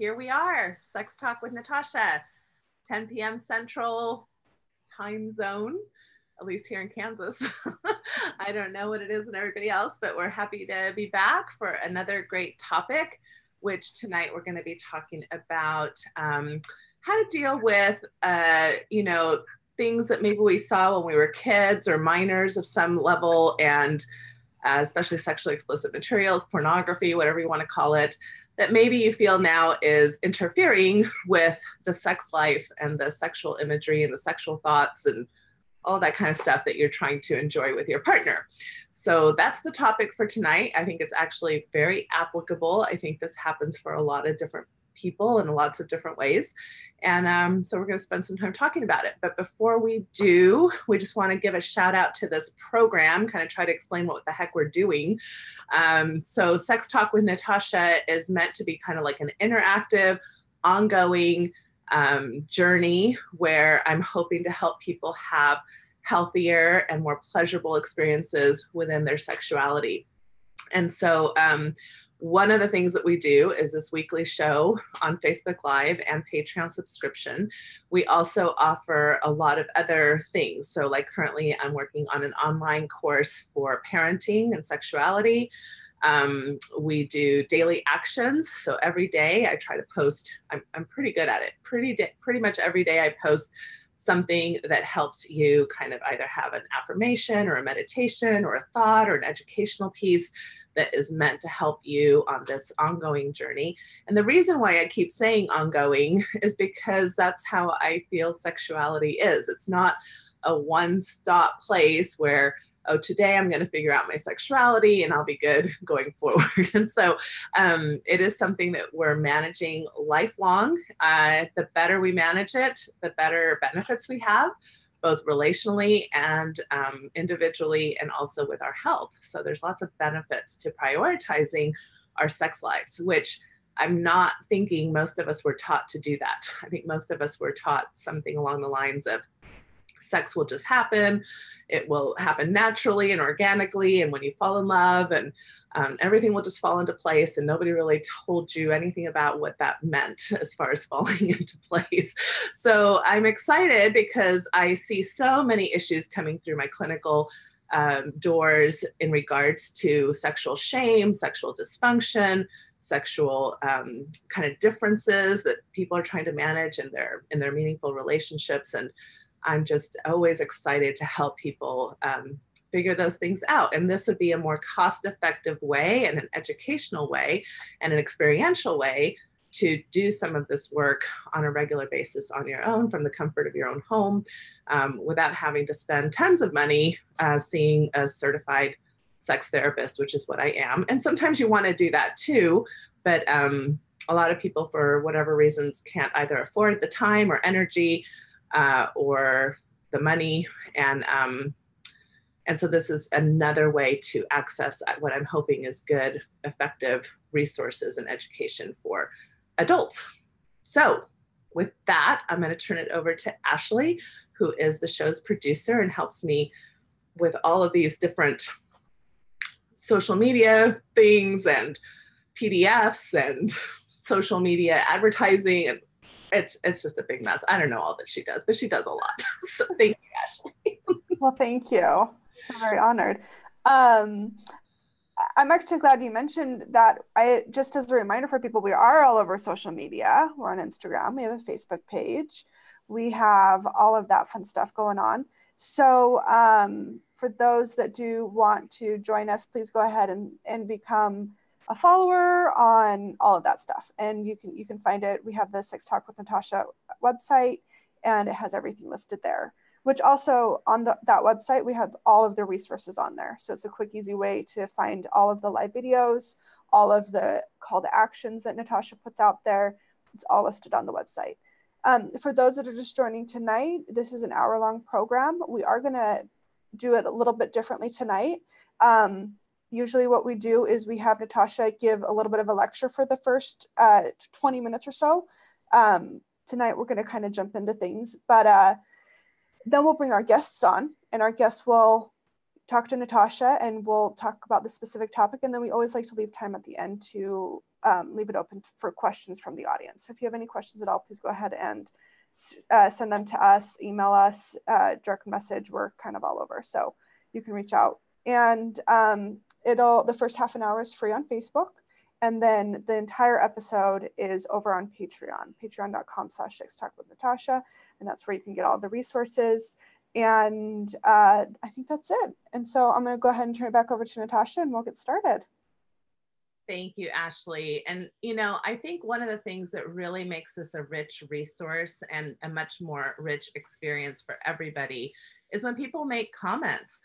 here we are, Sex Talk with Natasha, 10 p.m. Central time zone, at least here in Kansas. I don't know what it is in everybody else, but we're happy to be back for another great topic, which tonight we're going to be talking about how to deal with, things that maybe we saw when we were kids or minors of some level, and especially sexually explicit materials, pornography, whatever you want to call it, that maybe you feel now is interfering with the sex life and the sexual imagery and the sexual thoughts and all that kind of stuff that you're trying to enjoy with your partner. So that's the topic for tonight. I think it's actually very applicable. I think this happens for a lot of different people in lots of different ways. And so we're going to spend some time talking about it. But before we do, we just want to give a shout out to this program, kind of try to explain what the heck we're doing. So Sex Talk with Natasha is meant to be kind of like an interactive, ongoing journey where I'm hoping to help people have healthier and more pleasurable experiences within their sexuality. And so one of the things that we do is this weekly show on Facebook Live and Patreon subscription. We also offer a lot of other things. So like currently I'm working on an online course for parenting and sexuality. We do daily actions. So every day I try to post, I'm pretty good at it. Pretty much every day I post something that helps you kind of either have an affirmation or a meditation or a thought or an educational piece that is meant to help you on this ongoing journey. And the reason why I keep saying ongoing is because that's how I feel sexuality is. It's not a one-stop place where, oh, today I'm going to figure out my sexuality and I'll be good going forward. And so it is something that we're managing lifelong. The better we manage it, the better benefits we have, both relationally and individually, and also with our health. So there's lots of benefits to prioritizing our sex lives, which I'm not thinking most of us were taught to do that. I think most of us were taught something along the lines of sex will just happen. It will happen naturally and organically. And when you fall in love, and everything will just fall into place. And nobody really told you anything about what that meant as far as falling into place. So I'm excited because I see so many issues coming through my clinical doors in regards to sexual shame, sexual dysfunction, sexual kind of differences that people are trying to manage in their meaningful relationships. And I'm just always excited to help people figure those things out. And this would be a more cost-effective way and an educational way and an experiential way to do some of this work on a regular basis on your own from the comfort of your own home without having to spend tons of money seeing a certified sex therapist, which is what I am. And sometimes you want to do that too, but a lot of people, for whatever reasons, can't either afford the time or energy or the money. And so this is another way to access what I'm hoping is good, effective resources and education for adults. So with that, I'm going to turn it over to Ashley, who is the show's producer and helps me with all of these different social media things and PDFs and social media advertising, and it's just a big mess. I don't know all that she does, but she does a lot. So thank you, Ashley. Well, thank you. I'm very honored. I'm actually glad you mentioned that. Just as a reminder for people, we are all over social media. We're on Instagram. We have a Facebook page. We have all of that fun stuff going on. So for those that do want to join us, please go ahead and become a follower on all of that stuff. And you can find it. We have the Sex Talk with Natasha website, and it has everything listed there, which also on that website, we have all of the resources on there. So it's a quick, easy way to find all of the live videos, all of the call to actions that Natasha puts out there. It's all listed on the website. For those that are just joining tonight, this is an hour-long program. We are going to do it a little bit differently tonight. Usually what we do is we have Natasha give a little bit of a lecture for the first 20 minutes or so. Tonight, we're going to kind of jump into things, but then we'll bring our guests on, and our guests will talk to Natasha and we'll talk about the specific topic. And then we always like to leave time at the end to leave it open for questions from the audience. So if you have any questions at all, please go ahead and send them to us, email us, direct message. We're kind of all over, so you can reach out. And the first half an hour is free on Facebook. And then the entire episode is over on Patreon, patreon.com/SexTalkWithNatasha. And that's where you can get all the resources. And I think that's it. And so I'm going to go ahead and turn it back over to Natasha and we'll get started. Thank you, Ashley. And, you know, I think one of the things that really makes this a rich resource and a much more rich experience for everybody is when people make comments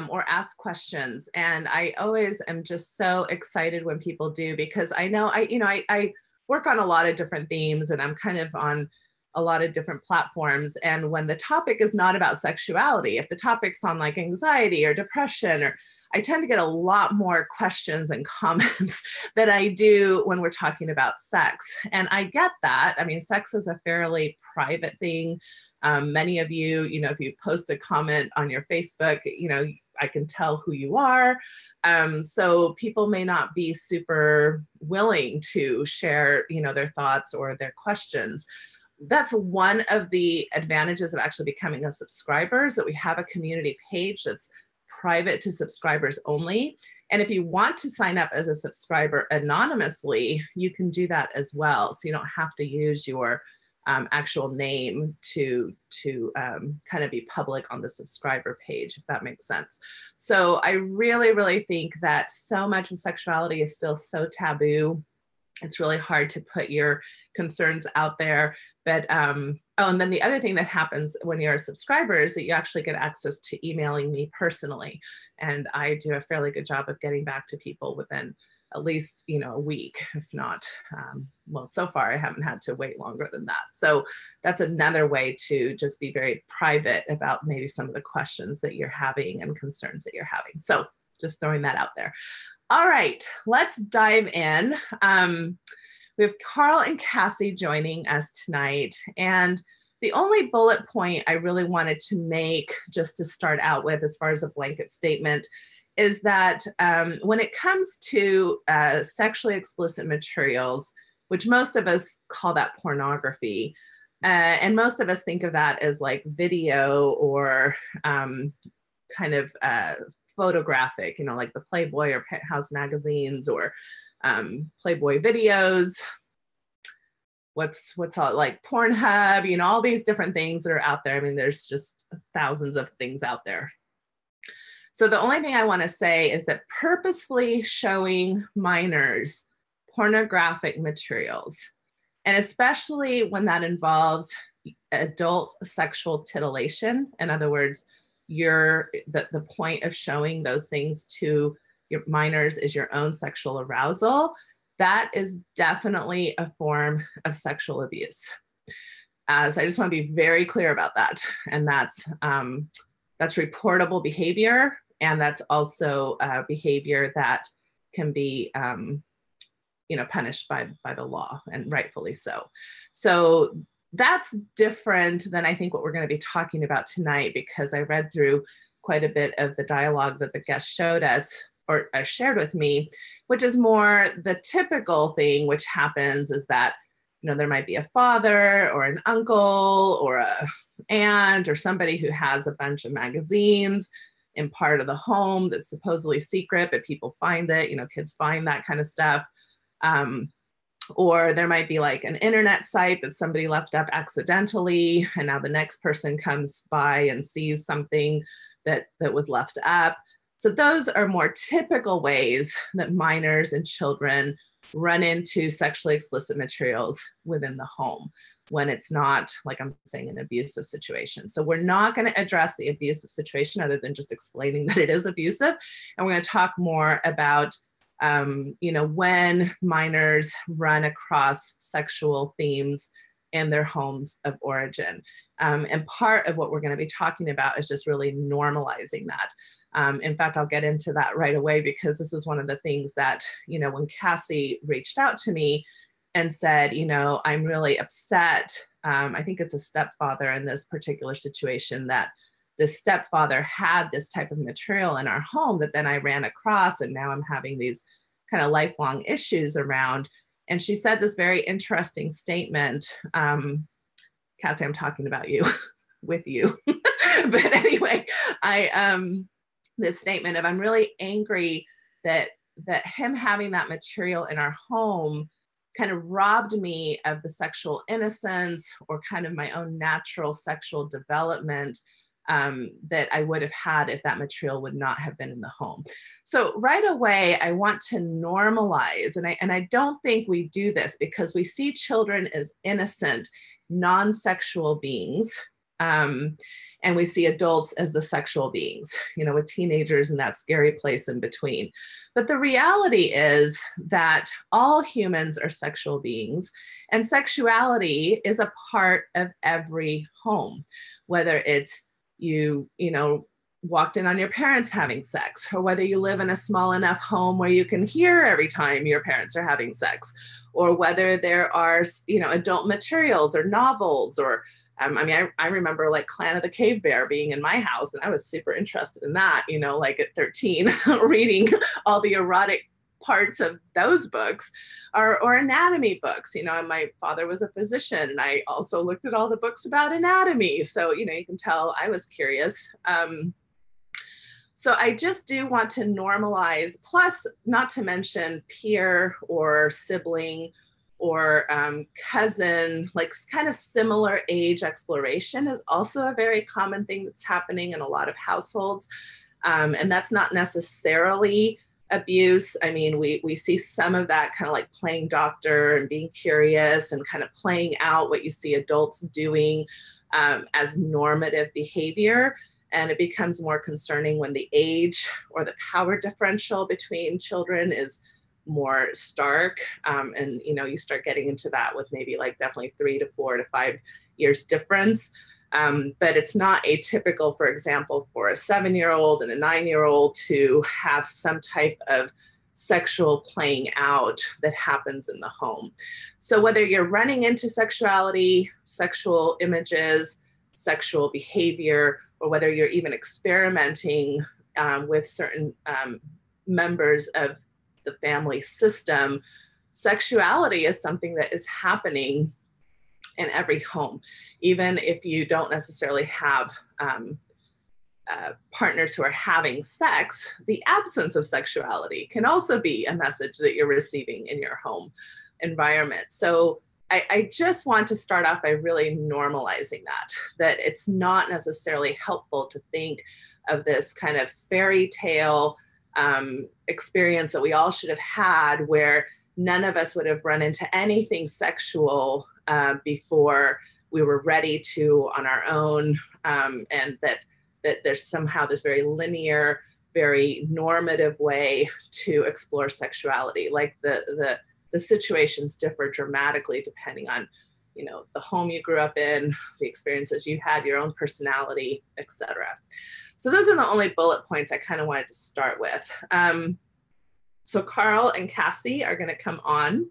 or ask questions. And I always am just so excited when people do, because I know I work on a lot of different themes and I'm kind of on a lot of different platforms. And when the topic is not about sexuality, if the topic's on like anxiety or depression, or I tend to get a lot more questions and comments than I do when we're talking about sex. And I get that. I mean, sex is a fairly private thing. Many of you, you know, if you post a comment on your Facebook, you know, I can tell who you are. So people may not be super willing to share, you know, their thoughts or their questions. That's one of the advantages of actually becoming a subscriber, is that we have a community page that's private to subscribers only. And if you want to sign up as a subscriber anonymously, you can do that as well. So you don't have to use your actual name to kind of be public on the subscriber page, if that makes sense. So I really, really think that so much of sexuality is still so taboo. It's really hard to put your concerns out there. But, oh, and then the other thing that happens when you're a subscriber is that you actually get access to emailing me personally. And I do a fairly good job of getting back to people within at least, you know, a week, if not, well, so far I haven't had to wait longer than that. So that's another way to just be very private about maybe some of the questions that you're having and concerns that you're having. So just throwing that out there. All right, let's dive in. We have Carl and Cassie joining us tonight. And the only bullet point I really wanted to make, just to start out with as far as a blanket statement, is that when it comes to sexually explicit materials, which most of us call that pornography, and most of us think of that as like video or kind of photographic, you know, like the Playboy or Penthouse magazines or Playboy videos, what's all like Pornhub, you know, all these different things that are out there. I mean, there's just thousands of things out there. So the only thing I want to say is that purposefully showing minors pornographic materials, and especially when that involves adult sexual titillation, in other words, the point of showing those things to your minors is your own sexual arousal, that is definitely a form of sexual abuse. So I just want to be very clear about that. And that's reportable behavior. And that's also behavior that can be, you know, punished by the law, and rightfully so. So that's different than I think what we're going to be talking about tonight, because I read through quite a bit of the dialogue that the guest showed us or shared with me, which is more the typical thing which happens is that, you know, there might be a father or an uncle or a aunt or somebody who has a bunch of magazines in part of the home that's supposedly secret, but people find it, you know, kids find that kind of stuff. Or there might be like an internet site that somebody left up accidentally, and now the next person comes by and sees something that was left up. So those are more typical ways that minors and children run into sexually explicit materials within the home, when it's not, like I'm saying, an abusive situation. So we're not going to address the abusive situation other than just explaining that it is abusive. And we're going to talk more about, you know, when minors run across sexual themes in their homes of origin. And part of what we're going to be talking about is just really normalizing that. In fact, I'll get into that right away, because this was one of the things that, you know, when Cassie reached out to me and said, you know, I'm really upset. I think it's a stepfather in this particular situation, that the stepfather had this type of material in our home that then I ran across, and now I'm having these kind of lifelong issues around. And she said this very interesting statement. Cassie, I'm talking about you with you. But anyway, this statement of, I'm really angry that him having that material in our home kind of robbed me of the sexual innocence or kind of my own natural sexual development that I would have had if that material would not have been in the home. So right away, I want to normalize, and I don't think we do this because we see children as innocent, non-sexual beings, and we see adults as the sexual beings, you know, with teenagers in that scary place in between. But the reality is that all humans are sexual beings, and sexuality is a part of every home, whether it's you know, walked in on your parents having sex, or whether you live in a small enough home where you can hear every time your parents are having sex, or whether there are, you know, adult materials or novels, or I mean, I remember like Clan of the Cave Bear being in my house, and I was super interested in that, you know, like at 13, reading all the erotic parts of those books, or anatomy books. You know, and my father was a physician, and I also looked at all the books about anatomy. So, you know, you can tell I was curious. So I just do want to normalize, plus not to mention peer or sibling or cousin, like kind of similar age exploration is also a very common thing that's happening in a lot of households. And that's not necessarily abuse. I mean, we see some of that kind of like playing doctor and being curious and kind of playing out what you see adults doing as normative behavior. And it becomes more concerning when the age or the power differential between children is more stark. And, you know, you start getting into that with maybe like definitely 3 to 4 to 5 years difference. But it's not atypical, for example, for a 7-year-old and a 9-year-old to have some type of sexual playing out that happens in the home. So whether you're running into sexuality, sexual images, sexual behavior, or whether you're even experimenting with certain members of the family system, sexuality is something that is happening in every home. Even if you don't necessarily have partners who are having sex, the absence of sexuality can also be a message that you're receiving in your home environment. So I just want to start off by really normalizing that it's not necessarily helpful to think of this kind of fairy tale experience that we all should have had, where none of us would have run into anything sexual before we were ready to on our own, and that there's somehow this very linear, very normative way to explore sexuality. Like the situations differ dramatically depending on, you know, the home you grew up in, the experiences you had, your own personality, etc. So those are the only bullet points I kind of wanted to start with. So Carl and Cassie are going to come on,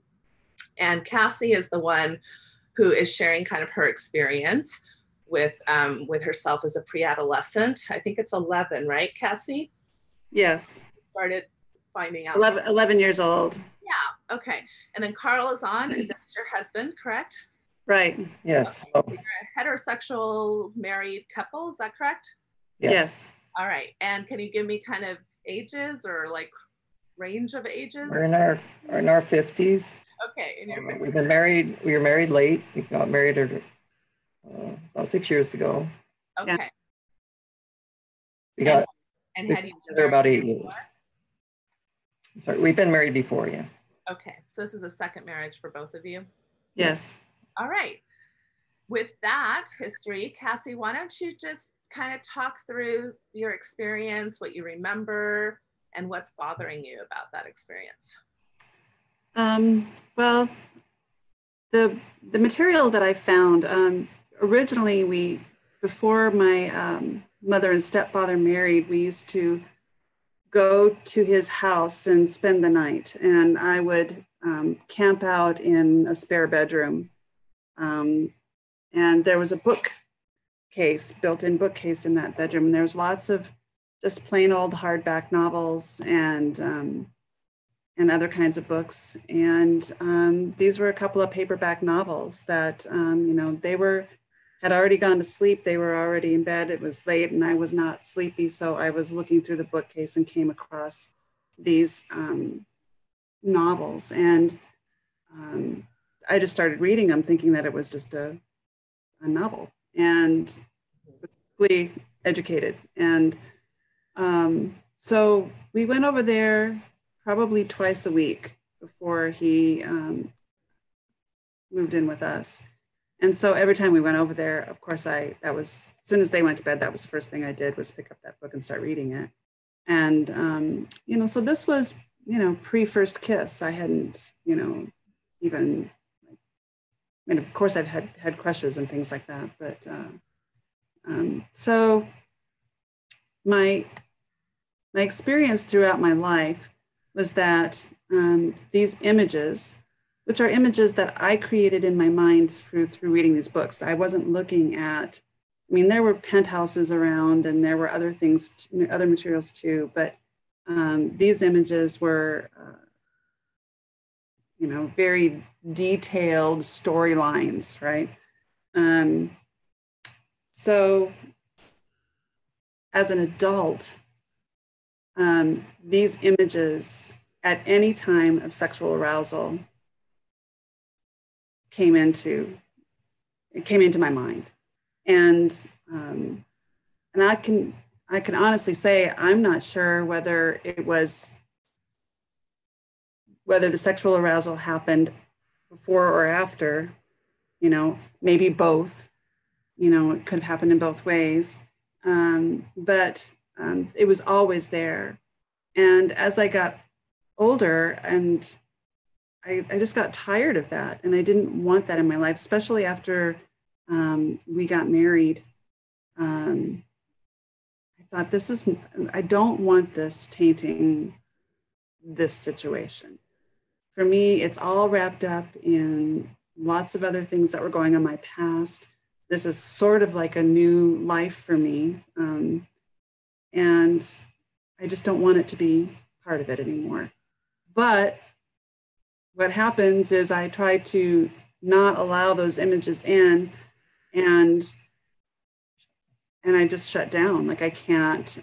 and Cassie is the one who is sharing kind of her experience with herself as a pre-adolescent. I think it's 11, right, Cassie? Yes. Started finding out. 11 years old. Yeah, okay. And then Carl is on, and this is your husband, correct? Right. Yes. Okay. So you're a heterosexual married couple, is that correct? Yes. All right. And can you give me kind of ages or like range of ages? We're in our 50s. Okay. In your 50s. We've been married. We were married late. We got married about 6 years ago. Okay. Yeah. We got and had you been together about 8 before? years. Sorry, we've been married before, yeah. Okay. So this is a second marriage for both of you? Yes. All right. With that history, Cassie, why don't you just kind of talk through your experience, what you remember, and what's bothering you about that experience? Well, the material that I found, originally before my mother and stepfather married, we used to go to his house and spend the night, and I would camp out in a spare bedroom. And there was a built-in bookcase in that bedroom, and there was lots of just plain old hardback novels and and other kinds of books. And these were a couple of paperback novels that, you know, had already gone to sleep. They were already in bed. It was late and I was not sleepy. So I was looking through the bookcase and came across these novels. And I just started reading them thinking that it was just a novel, and was really educated. And so we went over there probably twice a week before he moved in with us. And so every time we went over there, of course, as soon as they went to bed, that was the first thing I did, was pick up that book and start reading it. And, you know, so this was, you know, pre-first kiss. I hadn't, you know, even, I mean, of course I've had crushes and things like that, but so my experience throughout my life was that these images, which are images that I created in my mind through reading these books. I wasn't looking at, I mean, there were penthouses around and there were other things, other materials too, but these images were, you know, very detailed storylines, right? So as an adult, these images at any time of sexual arousal came into my mind. And I can honestly say, I'm not sure whether the sexual arousal happened before or after, you know, maybe both, you know, it could have happened in both ways. But it was always there. And as I got older, and I just got tired of that, and I didn't want that in my life, especially after we got married. I thought, I don't want this tainting this situation. For me, it's all wrapped up in lots of other things that were going on in my past. This is sort of like a new life for me. And I just don't want it to be part of it anymore. But what happens is I try to not allow those images in, and I just shut down. Like I can't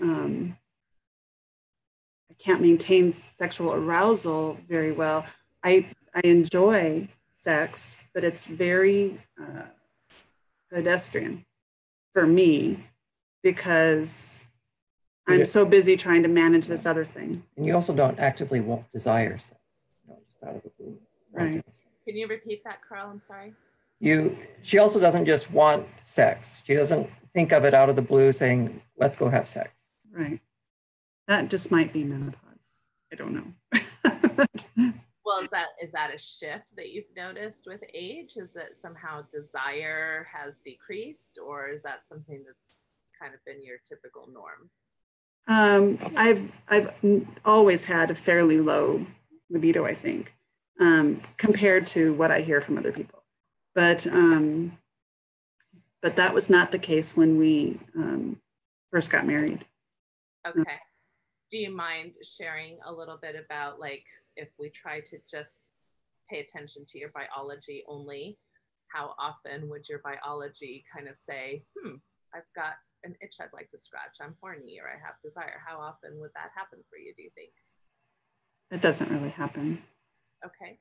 maintain sexual arousal very well. I enjoy sex, but it's very pedestrian for me because I'm so busy trying to manage this other thing. And you also don't actively desire sex, you know, just out of the blue. Right. Can you repeat that, Carl? I'm sorry. She also doesn't just want sex. She doesn't think of it out of the blue saying, let's go have sex. Right. That just might be menopause. I don't know. Well, is that a shift that you've noticed with age? Is that somehow desire has decreased, or is that something that's kind of been your typical norm? I've always had a fairly low libido, I think, compared to what I hear from other people. But that was not the case when we first got married. Okay. Do you mind sharing a little bit about, like, if we try to just pay attention to your biology only, how often would your biology kind of say, I've got an itch I'd like to scratch, I'm horny, or I have desire? How often would that happen for you, do you think? It doesn't really happen. Okay.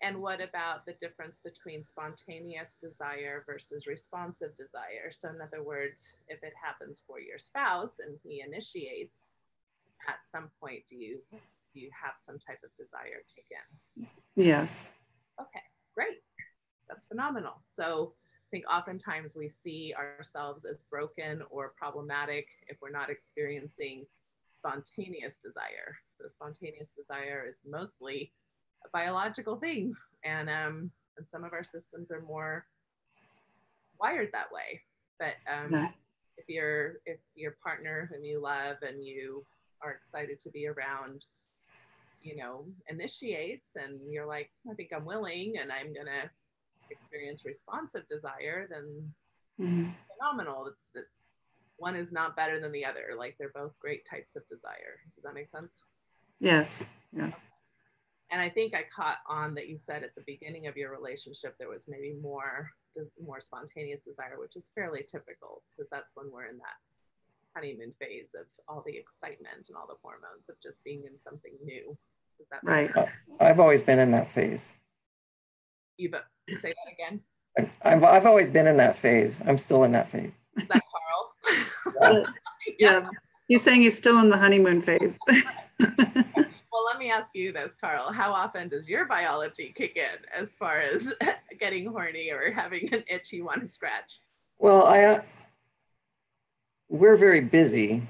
And what about the difference between spontaneous desire versus responsive desire? So in other words, if it happens for your spouse and he initiates, at some point, do you have some type of desire kick in? Yes. Okay, great. That's phenomenal. So I think oftentimes we see ourselves as broken or problematic if we're not experiencing spontaneous desire. So spontaneous desire is mostly a biological thing, and some of our systems are more wired that way. But if your partner whom you love and you are excited to be around, you know, initiates, and you're like, I think I'm willing and I'm gonna experience responsive desire, then phenomenal. It's one is not better than the other. Like, they're both great types of desire. Does that make sense? Yes. Yes. And I think I caught on that you said at the beginning of your relationship there was maybe more spontaneous desire, which is fairly typical because that's when we're in that honeymoon phase of all the excitement and all the hormones of just being in something new. Is that Right. I've always been in that phase. You say that again? I've always been in that phase. I'm still in that phase. Is that Carl? Yeah. He's saying he's still in the honeymoon phase. Well, let me ask you this, Carl. How often does your biology kick in as far as getting horny or having an itch you want to scratch? Well, we're very busy,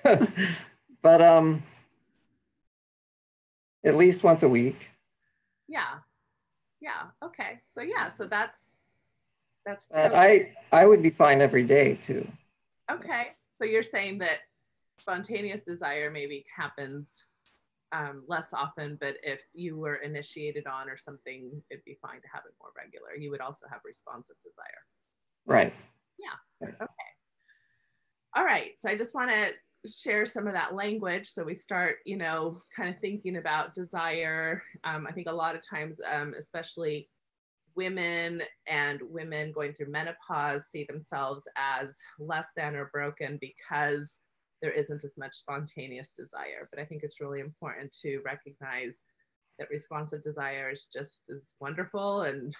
but at least once a week. Yeah. Okay. So that's. But I would be fine every day too. Okay. So you're saying that spontaneous desire maybe happens less often, but if you were initiated on or something, it'd be fine to have it more regular. You would also have responsive desire. Right. Yeah. Okay. All right. So I just want to share some of that language. So we start, kind of thinking about desire. I think a lot of times, especially women going through menopause see themselves as less than or broken because there isn't as much spontaneous desire. But I think it's really important to recognize that responsive desire is just as wonderful. And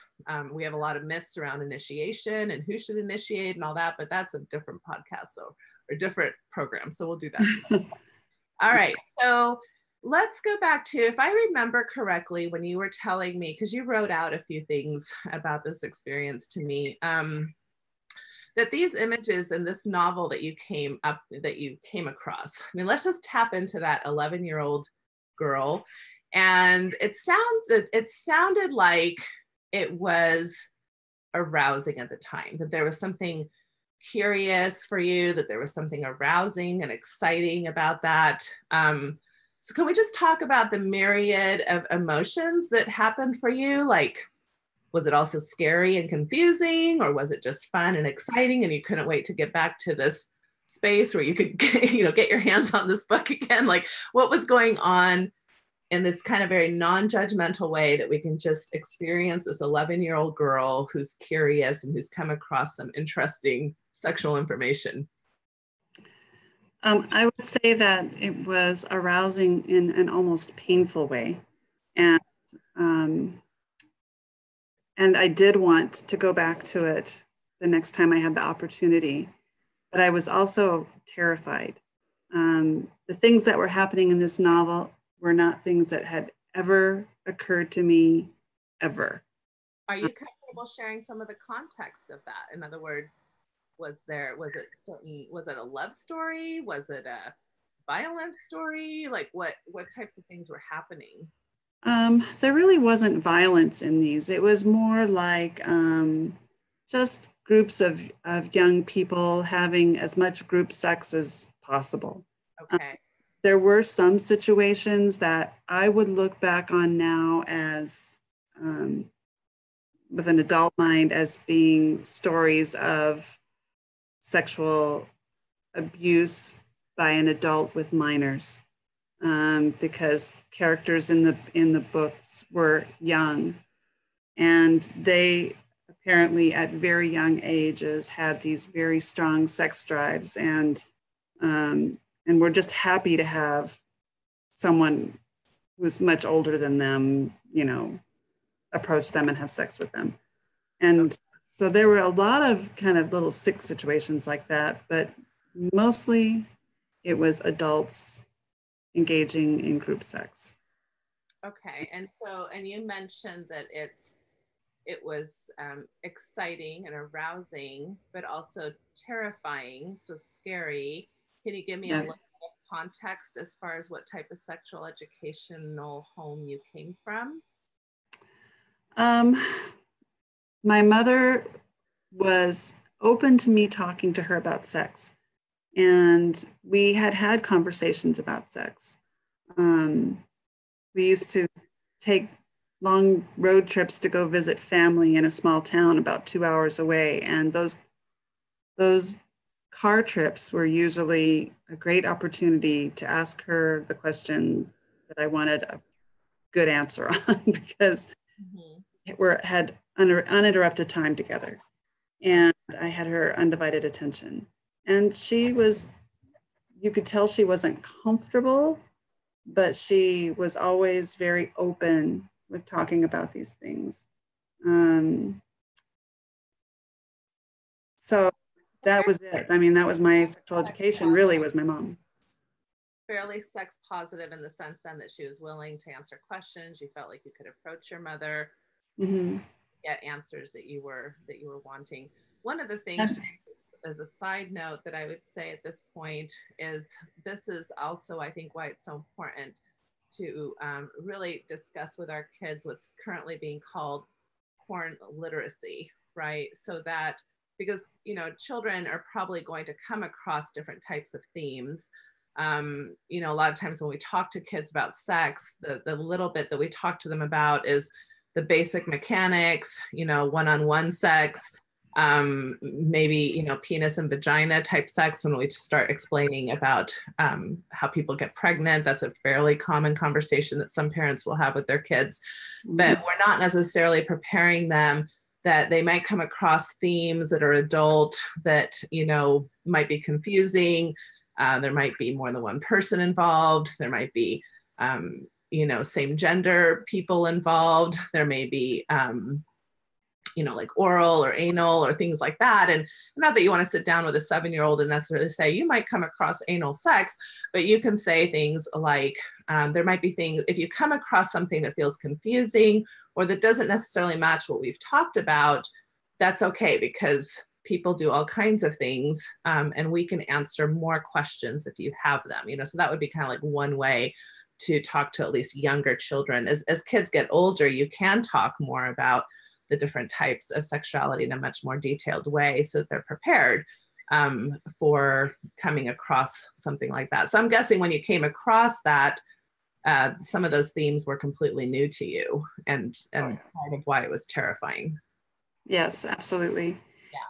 we have a lot of myths around initiation and who should initiate and all that, but that's a different podcast or different program. So we'll do that. All right. So let's go back to, if I remember correctly, when you were telling me, because you wrote out a few things about this experience to me, that these images in this novel that you came across, I mean, let's just tap into that 11-year-old girl. And it sounded like it was arousing at the time, that there was something curious for you, that there was something arousing and exciting about that. So can we just talk about the myriad of emotions that happened for you? Like, was it also scary and confusing, or was it just fun and exciting and you couldn't wait to get back to this space where you could get your hands on this book again? Like, what was going on in this kind of very non-judgmental way that we can just experience this 11-year-old girl who's curious and who's come across some interesting sexual information? I would say that it was arousing in an almost painful way. And I did want to go back to it the next time I had the opportunity, but I was also terrified. The things that were happening in this novel were not things that had ever occurred to me, ever. Are you comfortable sharing some of the context of that? In other words, was it a love story? Was it a violent story? Like what types of things were happening? There really wasn't violence in these. It was more like just groups of young people having as much group sex as possible. Okay. There were some situations that I would look back on now as, with an adult mind, as being stories of sexual abuse by an adult with minors, because characters in the books were young, and they apparently at very young ages had these very strong sex drives, and were just happy to have someone who's much older than them, approach them and have sex with them. And so there were a lot of kind of little sick situations like that, but mostly it was adults engaging in group sex. Okay. And you mentioned that it was exciting and arousing, but also terrifying, so scary. Can you give me a little bit of context as far as what type of sexual educational home you came from? My mother was open to me talking to her about sex, and we had conversations about sex. We used to take long road trips to go visit family in a small town about 2 hours away, and those car trips were usually a great opportunity to ask her the question that I wanted good answer on because we had uninterrupted time together. And I had her undivided attention. And she was, you could tell she wasn't comfortable, but she was always very open with talking about these things. So that was it. I mean, that was my sexual education, really, was my mom. Fairly sex positive in the sense then that she was willing to answer questions. You felt like you could approach your mother, get answers that you were wanting. One of the things, just as a side note, that I would say at this point is this is also, I think, why it's so important to really discuss with our kids what's currently being called porn literacy, right? So that, because, you know, children are probably going to come across different types of themes. You know, a lot of times when we talk to kids about sex, the little bit that we talk to them about is the basic mechanics, you know, one-on-one sex, maybe, you know, penis and vagina type sex. When we start explaining about how people get pregnant, that's a fairly common conversation that some parents will have with their kids. But we're not necessarily preparing them that they might come across themes that are adult that, you know, might be confusing. There might be more than one person involved. There might be, you know, same gender people involved. There may be, you know, like oral or anal or things like that. And not that you want to sit down with a 7-year-old and necessarily say, you might come across anal sex, but you can say things like, there might be things, if you come across something that feels confusing or that doesn't necessarily match what we've talked about, that's okay, because people do all kinds of things, and we can answer more questions if you have them, you know. So that would be kind of like one way to talk to at least younger children. As kids get older, you can talk more about the different types of sexuality in a much more detailed way so that they're prepared for coming across something like that. So I'm guessing when you came across that, some of those themes were completely new to you, and part of why it was terrifying. Yes, absolutely.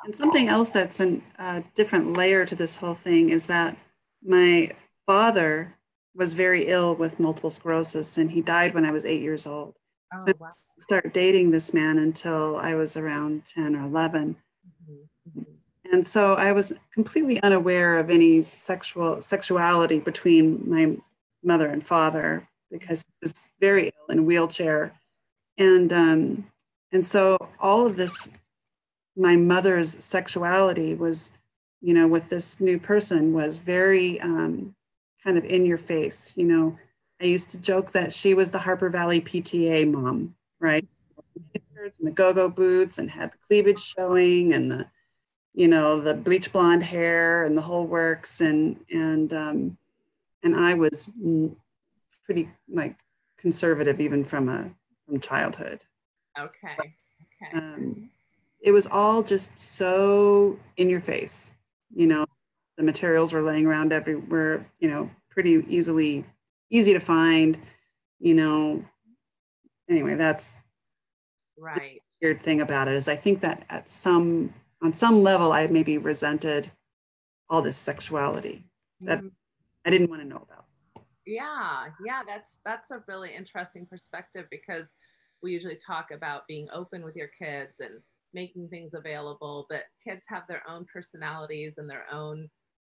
And something else that's a different layer to this whole thing is that my father was very ill with multiple sclerosis, and he died when I was 8 years old. Oh, So wow. I didn't start dating this man until I was around 10 or 11. And so I was completely unaware of any sexuality between my mother and father because he was very ill in a wheelchair. And so all of this, my mother's sexuality was, you know, with this new person was very kind of in your face. You know, I used to joke that she was the Harper Valley PTA mom, right? The skirts and the go-go boots and had the cleavage showing and the, you know, the bleach blonde hair and the whole works. And I was pretty like conservative even from childhood. Okay. So, Okay. it was all just so in your face, you know. The materials were laying around everywhere, you know, pretty easy to find, you know. Anyway, that's Right. the weird thing about it is I think that on some level I maybe resented all this sexuality that I didn't want to know about. Yeah, that's a really interesting perspective, because we usually talk about being open with your kids and making things available, but kids have their own personalities and their own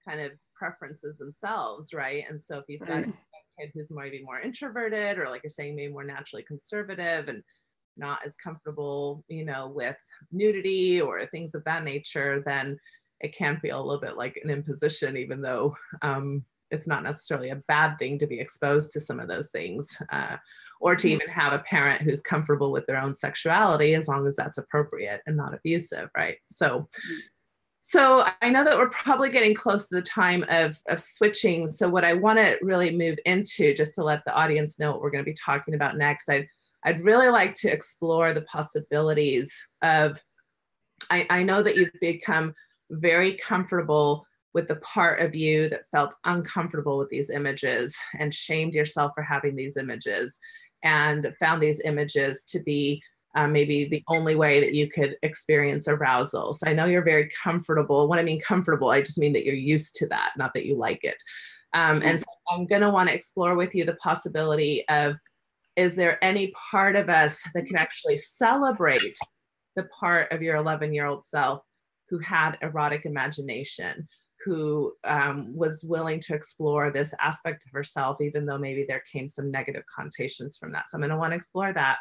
kind of preferences themselves, right? And so if you've got a kid who's maybe more introverted, or like you're saying, maybe more naturally conservative and not as comfortable, you know, with nudity or things of that nature, then it can feel a little bit like an imposition, even though it's not necessarily a bad thing to be exposed to some of those things, or to even have a parent who's comfortable with their own sexuality, as long as that's appropriate and not abusive, right? So I know that we're probably getting close to the time of switching. So what I want to really move into, just to let the audience know what we're going to be talking about next, I'd really like to explore the possibilities of, I know that you've become very comfortable with the part of you that felt uncomfortable with these images and shamed yourself for having these images, and found these images to be maybe the only way that you could experience arousal. So I know you're very comfortable. When I mean comfortable, I just mean that you're used to that, not that you like it. And so I'm going to want to explore with you the possibility of is there any part of us that can actually celebrate the part of your 11-year-old self who had erotic imagination, who was willing to explore this aspect of herself, even though maybe there came some negative connotations from that. So I'm going to want to explore that.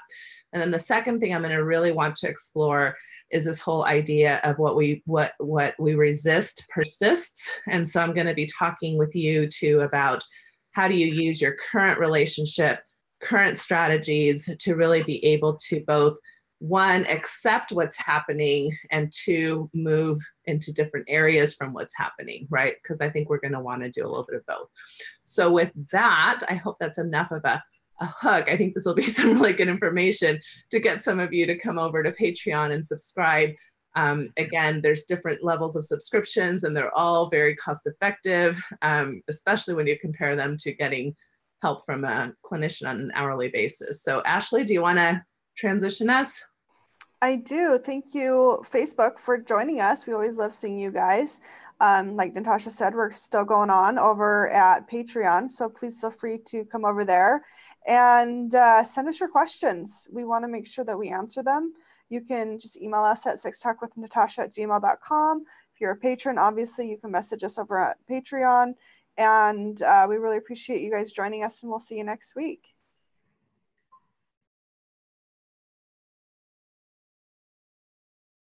And then the second thing I'm going to really want to explore is this whole idea of what we resist persists. And so I'm going to be talking with you too about how do you use your current relationship, current strategies to really be able to both, one, accept what's happening, and two, move into different areas from what's happening, right? Because I think we're going to want to do a little bit of both. So with that, I hope that's enough of a hook. I think this will be some really good information to get some of you to come over to Patreon and subscribe. Again, there's different levels of subscriptions and they're all very cost effective, especially when you compare them to getting help from a clinician on an hourly basis. So Ashley, do you want to transition us? I do. Thank you, Facebook, for joining us. We always love seeing you guys. Like Natasha said, we're still going on over at Patreon, so please feel free to come over there and send us your questions. We want to make sure that we answer them. You can just email us at sextalkwithnatasha@gmail.com. If you're a patron, obviously, you can message us over at Patreon. And we really appreciate you guys joining us, and we'll see you next week.